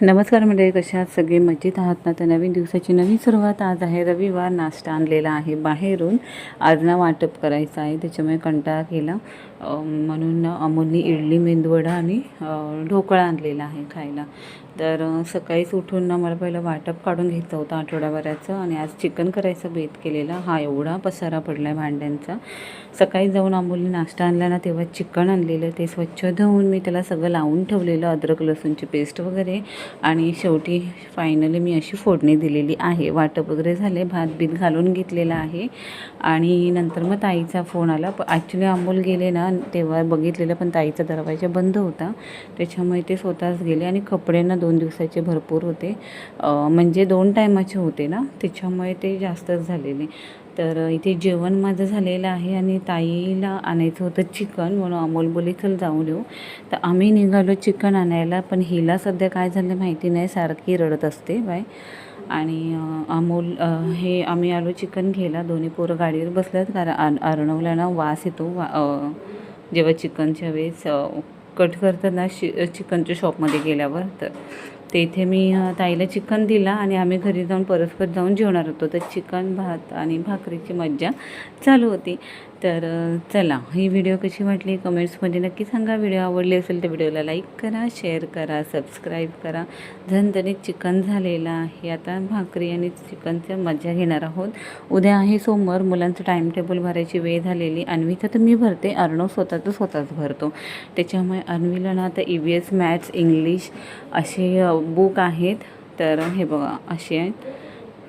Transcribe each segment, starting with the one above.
नमस्कार मंडळी, कशा आहात सगळे? मजेत आहात ना? तर नवीन दिवसाची नवीन सुरुवात आज आहे. रविवार. नाश्ता आणलेला आहे बाहेरून. आज ना वाटप करायचं आहे, त्याच्यामुळे कंटाळा केला. म्हणून अमोलनी इडली, मेंदूवडा आणि ढोकळा आणलेला आहे खायला. तर सकाळीच उठून ना मला पहिलं वाटप काढून घ्यायचं होतं आठवड्याभराचं, आणि आज चिकन करायचं बेत केलेला. हा एवढा पसारा पडला आहे भांड्यांचा. सकाळी जाऊन अमोलने नाश्ता आणला ना, तेव्हा चिकन आणलेलं, ते स्वच्छ धुवून मी त्याला सगळं लावून ठेवलेलं, अद्रक लसूणची पेस्ट वगैरे. आणि शेवटी फायनली मी अशी फोडणी दिलेली आहे. वाटप वगैरे झाले, भात बीत घालून घेतलेला आहे. आणि नंतर मग ताईचा फोन आला. ॲक्च्युली अमोल गेले ना तेव्हा बघितलेलं, पण ताईचा दरवाजा बंद होता, त्याच्यामुळे ते स्वतःच गेले. आणि कपडे ना 2 दिवसाचे भरपूर होते, म्हणजे 2 टायमाचे होते ना, त्याच्यामुळे ते जास्तच झालेले. तर इथे जेवण माझं झालेलं आहे आणि ताईला आणायचं होतं चिकन, म्हणून अमोल बोलले चल जाऊन येऊ. तर आम्ही निघालो चिकन आणायला, पण हिला सध्या काय झालं माहिती नाही, सारखी रडत असते बाय. आणि अमोल हे आम्ही आलो चिकन घ्यायला. दोन्ही पोरं गाडीवर बसल्यात, कारण अर्णवला ना वास येतो जेव्हा चिकनच्या वेळेस कट करतात ना चिकनच्या शॉपमध्ये गेल्यावर. तर तेथे मी ताईला चिकन दिला आणि आम्ही घरी जाऊन परस्पर जाऊन जेवणार होतो. तर चिकन, भात आणि भाकरीची मज्जा चालू होती. तर चला, ही व्हिडिओ कशी वाटली कमेंट्समध्ये नक्की सांगा. व्हिडिओ आवडली असेल तर व्हिडिओला लाईक करा, शेअर करा, सबस्क्राईब करा. झणझणीत चिकन झालेलं आहे. आता भाकरी आणि चिकनच्या मज्जा घेणार आहोत. उद्या आहे सोमवार. मुलांचं टाईम टेबल भरायची वेळ झालेली. अन्वीचं तर मी भरते, अर्णव स्वतःच भरतो. त्याच्यामुळे अन्वीला ना आता EVS, मॅथ्स, इंग्लिश असे बुक आहेत. तर हे बघा असे आहेत.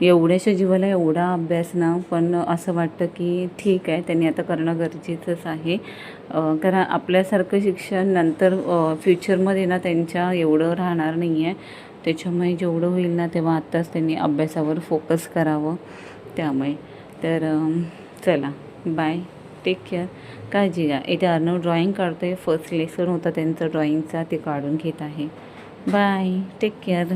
एवढ्याशा जीवाला एवढा अभ्यास ना, पण असं वाटतं की ठीक आहे, त्यांनी आता करणं गरजेचंच आहे. कारण आपल्यासारखं शिक्षण नंतर फ्युचरमध्ये ना त्यांच्या एवढं राहणार नाही आहे. त्याच्यामुळे जेवढं होईल ना तेव्हा आत्ताच त्यांनी अभ्यासावर फोकस करावं. त्यामुळे तर चला, बाय, टेक केअर, काळजी घ्या. इथे अर्णव ड्रॉइंग काढतो आहे. फर्स्ट लेसन होता त्यांचा ड्रॉइंगचा, ते काढून घेत आहे. Bye, take care.